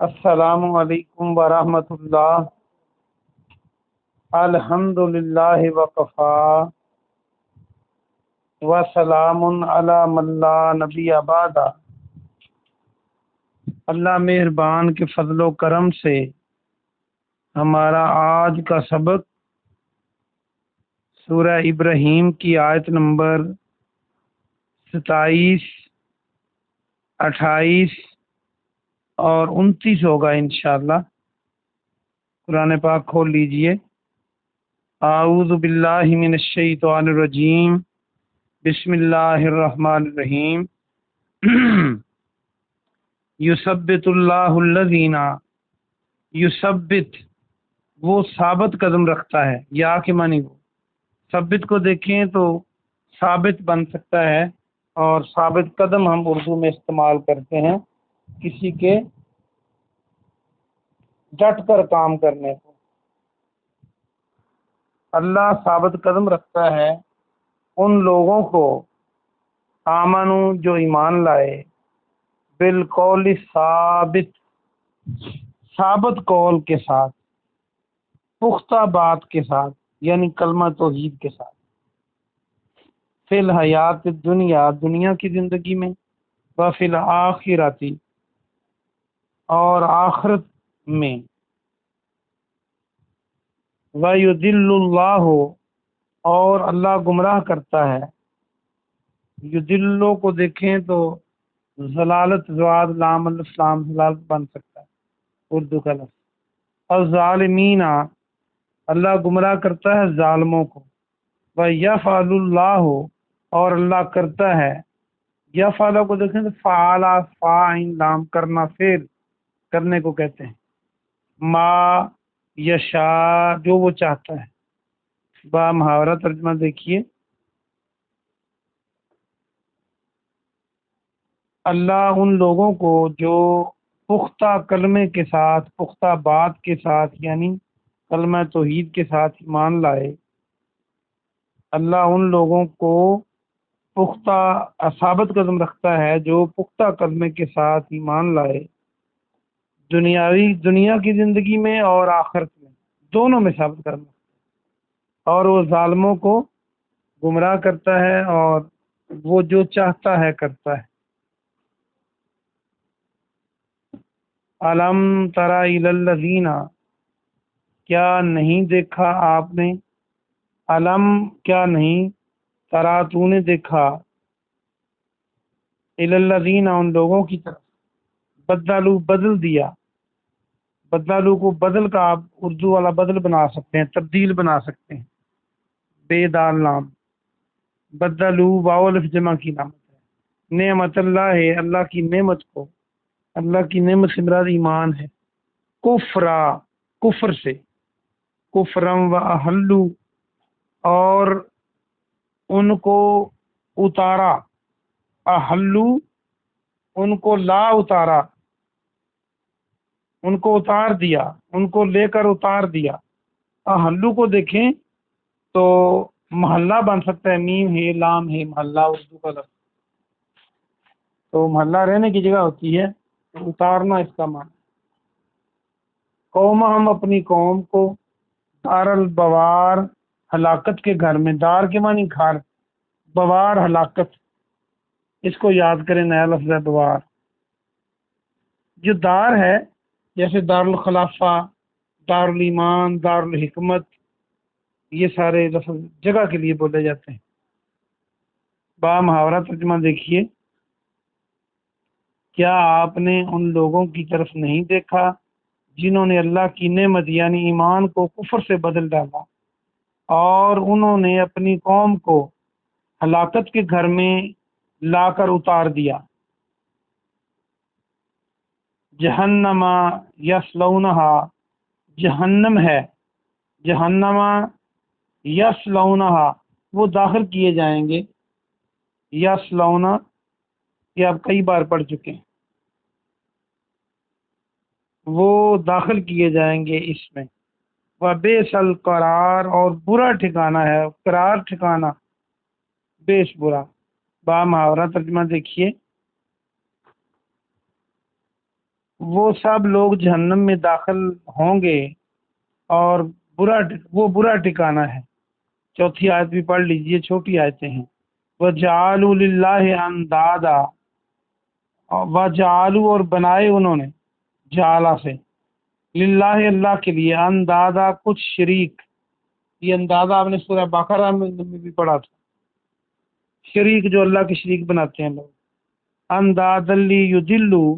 السلام علیکم ورحمۃ اللہ۔ الحمد للہ وکفا وسلام علی من لا نبی بعد۔ اللہ مہربان کے فضل و کرم سے ہمارا آج کا سبق سورہ ابراہیم کی آیت نمبر 27، 28 اور 29 ہوگا انشاءاللہ۔ قرآن پاک کھول لیجئے۔ اعوذ باللہ من الشیطان الرجیم، بسم اللہ الرحمن الرحیم۔ یثبت اللہ الذین، یثبت وہ ثابت قدم رکھتا ہے، یا کے معنی وہ ثبت کو دیکھیں تو ثابت بن سکتا ہے، اور ثابت قدم ہم اردو میں استعمال کرتے ہیں کسی کے ڈٹ کر کام کرنے کو۔ اللہ ثابت قدم رکھتا ہے ان لوگوں کو آمنو جو ایمان لائے، بالقول ثابت، ثابت قول کے ساتھ، پختہ بات کے ساتھ، یعنی کلمہ توحید کے ساتھ، فی الحیات دنیا، دنیا کی زندگی میں، و فی الآخرتی اور آخرت میں، وَيُضِلُّ اللَّهُ اور اللہ گمراہ کرتا ہے۔ یضلو کو دیکھیں تو ضلالت، زواد لام الف لام ضلالت بن سکتا ہے اردو کا لفظ۔ الظالمین اللہ گمراہ کرتا ہے ظالموں کو۔ وَيَفْعَلُ اللَّهُ اور اللہ کرتا ہے، یفعل کو دیکھیں تو فعال، فاعل لام کرنا، فعل کرنے کو کہتے ہیں، ما یشاء جو وہ چاہتا ہے۔ با محاورہ ترجمہ دیکھیے۔ اللہ ان لوگوں کو جو پختہ کلمے کے ساتھ، پختہ بات کے ساتھ، یعنی کلمہ توحید کے ساتھ ایمان لائے، اللہ ان لوگوں کو پختہ ثابت قدم رکھتا ہے جو پختہ کلمے کے ساتھ ایمان لائے، دنیا کی زندگی میں اور آخرت میں، دونوں میں ثابت کرنا، اور وہ ظالموں کو گمراہ کرتا ہے، اور وہ جو چاہتا ہے کرتا ہے۔ الم تری الی الذین، کیا نہیں دیکھا آپ نے، علم کیا نہیں، ترا تو نے دیکھا، الی الذین ان لوگوں کی طرف، بدلو بدل دیا، بدلو کو بدل کا آپ اردو والا بدل بنا سکتے ہیں، تبدیل بنا سکتے ہیں، بے دال نام، بدلو واو الف جمع کی نامت ہے۔ نعمت اللہ ہے، اللہ کی نعمت کو، اللہ کی نعمت سے مراد ایمان ہے، کفرا کفر سے، کفرم و احلو اور ان کو اتارا، احلو ان کو لا اتارا، ان کو اتار دیا، ان کو لے کر اتار دیا۔ احلو کو دیکھیں تو محلہ بن سکتا ہے، میم ہے لام ہے، محلہ اردو کا لفظ، تو محلہ رہنے کی جگہ ہوتی ہے، تو اتارنا اس کا معنی۔ قوم ہم اپنی قوم کو، دار البوار ہلاکت کے گھر میں، دار کے معنی گھر، بوار ہلاکت، اس کو یاد کریں، نیا لفظ ہے بوار۔ جو دار ہے جیسے دار الخلافہ، دار الایمان، دار الحکمت، یہ سارے لفظ جگہ کے لیے بولے جاتے ہیں۔ با محاورہ ترجمہ دیکھیے۔ کیا آپ نے ان لوگوں کی طرف نہیں دیکھا جنہوں نے اللہ کی نعمت یعنی ایمان کو کفر سے بدل ڈالا، اور انہوں نے اپنی قوم کو ہلاکت کے گھر میں لا کر اتار دیا۔ جہنم یصلونہا جہنم ہے، جہنم یصلونہا وہ داخل کیے جائیں گے، یصلونا یہ آپ کئی بار پڑھ چکے ہیں، وہ داخل کیے جائیں گے اس میں۔ وَبِئْسَ الْقَرَارُ اور برا ٹھکانہ ہے، قرار ٹھکانہ بیش برا۔ با محاورہ ترجمہ دیکھیے۔ وہ سب لوگ جہنم میں داخل ہوں گے اور وہ برا ٹھکانہ ہے۔ چوتھی آیت بھی پڑھ لیجئے، چھوٹی آیتیں ہیں۔ وَجَعَلُوا لِلَّهِ اندادا، وَجَعَلُوا اور بنائے انہوں نے، جعلہ سے، للہ اللہ کے لیے، اندادا کچھ شریک۔ یہ اندازہ آپ نے سورہ بقرہ میں بھی پڑھا تھا، شریک جو اللہ کے شریک بناتے ہیں لوگ۔ انداز یضلوا،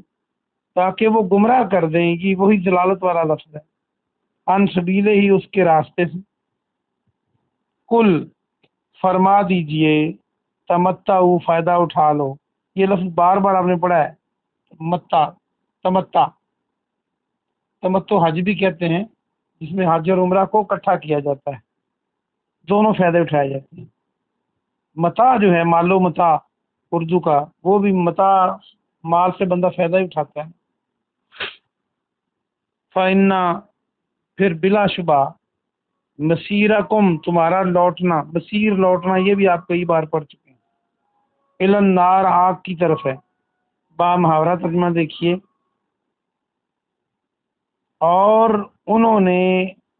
تاکہ وہ گمراہ کر دیں، یہ وہی جلالت والا لفظ ہے، ان سبیلہ ہی، اس کے راستے سے۔ کل فرما دیجئے، تمتعوا فائدہ اٹھا لو، یہ لفظ بار بار آپ نے پڑھا ہے، متا، تمتع، تمتع حج بھی کہتے ہیں، جس میں حج اور عمرہ کو اکٹھا کیا جاتا ہے، دونوں فائدے اٹھائے جاتے ہیں۔ متا جو ہے، مال و متا اردو کا، وہ بھی متا، مال سے بندہ فائدہ ہی اٹھاتا ہے۔ فَإِنَّ، پھر بلا شبہ، مسیرکم تمہارا لوٹنا، مسیر لوٹنا، یہ بھی آپ کئی بار پڑھ چکے ہیں، الی النار آگ کی طرف ہے۔ با محاورہ ترجمہ دیکھیے، اور انہوں نے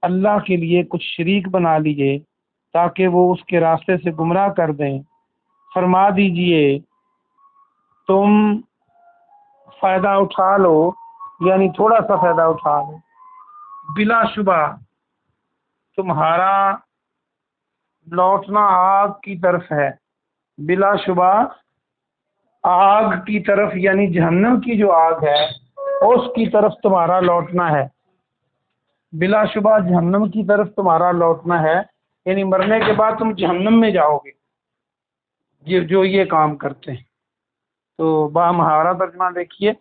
اللہ کے لیے کچھ شریک بنا لیے تاکہ وہ اس کے راستے سے گمراہ کر دیں۔ فرما دیجئے تم فائدہ اٹھا لو، یعنی تھوڑا سا فائدہ اٹھا لو، بلا شبہ تمہارا لوٹنا آگ کی طرف ہے، بلا شبہ آگ کی طرف، یعنی جہنم کی جو آگ ہے اس کی طرف تمہارا لوٹنا ہے، بلا شبہ جہنم کی طرف تمہارا لوٹنا ہے، یعنی مرنے کے بعد تم جہنم میں جاؤ گے جو یہ کام کرتے ہیں۔ تو با محاورہ ترجمہ دیکھیے،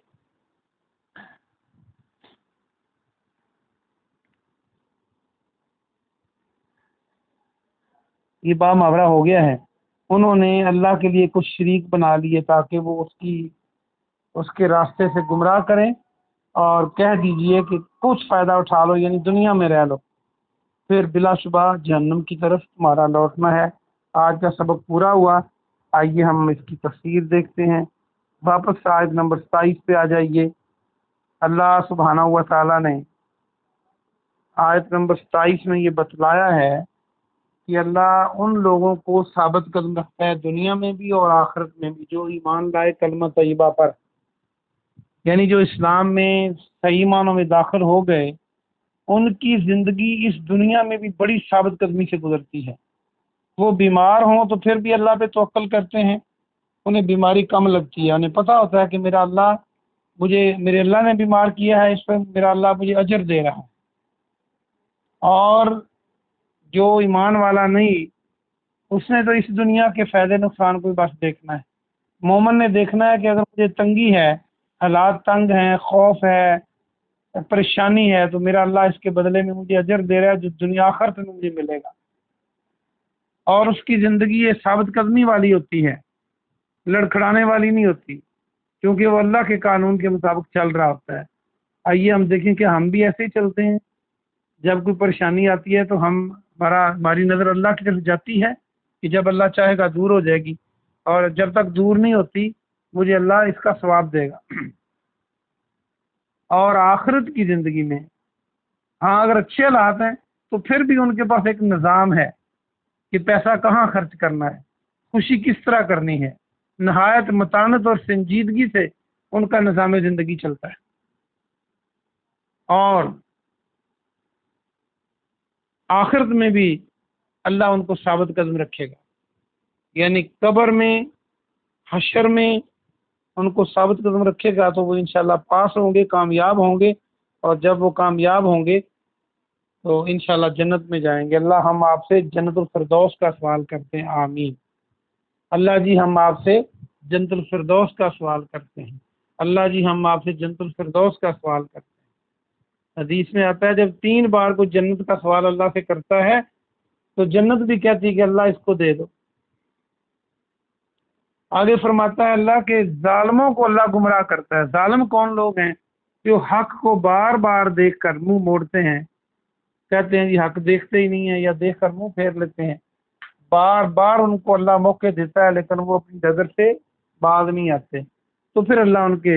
یہ با محاورہ ہو گیا ہے، انہوں نے اللہ کے لیے کچھ شریک بنا لیے تاکہ وہ اس کے راستے سے گمراہ کریں، اور کہہ دیجئے کہ کچھ فائدہ اٹھا لو، یعنی دنیا میں رہ لو، پھر بلا شبہ جہنم کی طرف تمہارا لوٹنا ہے۔ آج کا سبق پورا ہوا، آئیے ہم اس کی تفسیر دیکھتے ہیں۔ واپس آیت نمبر 27 پہ آ جائیے۔ اللہ سبحانہ و تعالیٰ نے آیت نمبر 27 میں یہ بتلایا ہے کہ اللہ ان لوگوں کو ثابت قدم رکھتا ہے دنیا میں بھی اور آخرت میں بھی، جو ایمان لائے کلمہ طیبہ پر، یعنی جو اسلام میں صحیح معنوں میں داخل ہو گئے، ان کی زندگی اس دنیا میں بھی بڑی ثابت قدمی سے گزرتی ہے۔ وہ بیمار ہوں تو پھر بھی اللہ پہ توکل کرتے ہیں، انہیں بیماری کم لگتی ہے، انہیں پتہ ہوتا ہے کہ میرے اللہ نے بیمار کیا ہے، اس پہ میرا اللہ مجھے اجر دے رہا ہے۔ اور جو ایمان والا نہیں، اس نے تو اس دنیا کے فائدے نقصان کو بس دیکھنا ہے۔ مومن نے دیکھنا ہے کہ اگر مجھے تنگی ہے، حالات تنگ ہیں، خوف ہے، پریشانی ہے، تو میرا اللہ اس کے بدلے میں مجھے اجر دے رہا ہے جو دنیا آخرت میں مجھے ملے گا۔ اور اس کی زندگی یہ ثابت قدمی والی ہوتی ہے، لڑکھڑانے والی نہیں ہوتی، کیونکہ وہ اللہ کے قانون کے مطابق چل رہا ہوتا ہے۔ آئیے ہم دیکھیں کہ ہم بھی ایسے ہی چلتے ہیں، جب کوئی پریشانی آتی ہے تو ہماری نظر اللہ کی طرف جاتی ہے کہ جب اللہ چاہے گا دور ہو جائے گی، اور جب تک دور نہیں ہوتی مجھے اللہ اس کا ثواب دے گا۔ اور آخرت کی زندگی میں ہاں اگر اچھے حالات ہیں تو پھر بھی ان کے پاس ایک نظام ہے کہ پیسہ کہاں خرچ کرنا ہے، خوشی کس طرح کرنی ہے، نہایت متانت اور سنجیدگی سے ان کا نظام زندگی چلتا ہے۔ اور آخرت میں بھی اللہ ان کو ثابت قدم رکھے گا، یعنی قبر میں، حشر میں ان کو ثابت قدم رکھے گا تو وہ انشاءاللہ پاس ہوں گے، کامیاب ہوں گے، اور جب وہ کامیاب ہوں گے تو انشاءاللہ جنت میں جائیں گے۔ اللہ ہم آپ سے جنت الفردوس کا سوال کرتے ہیں، آمین۔ اللہ جی ہم آپ سے جنت الفردوس کا سوال کرتے ہیں، اللہ جی ہم آپ سے جنت الفردوس کا سوال کرتے ہیں۔ حدیث میں آتا ہے جب 3 بار کوئی جنت کا سوال اللہ سے کرتا ہے تو جنت بھی کہتی ہے کہ اللہ اس کو دے دو۔ آگے فرماتا ہے اللہ کے ظالموں کو اللہ گمراہ کرتا ہے۔ ظالم کون لوگ ہیں؟ جو حق کو بار بار دیکھ کر منہ موڑتے ہیں، کہتے ہیں جی حق دیکھتے ہی نہیں ہے، یا دیکھ کر منہ پھیر لیتے ہیں، بار بار ان کو اللہ موقع دیتا ہے لیکن وہ اپنی نظر سے باز نہیں آتے، تو پھر اللہ ان کے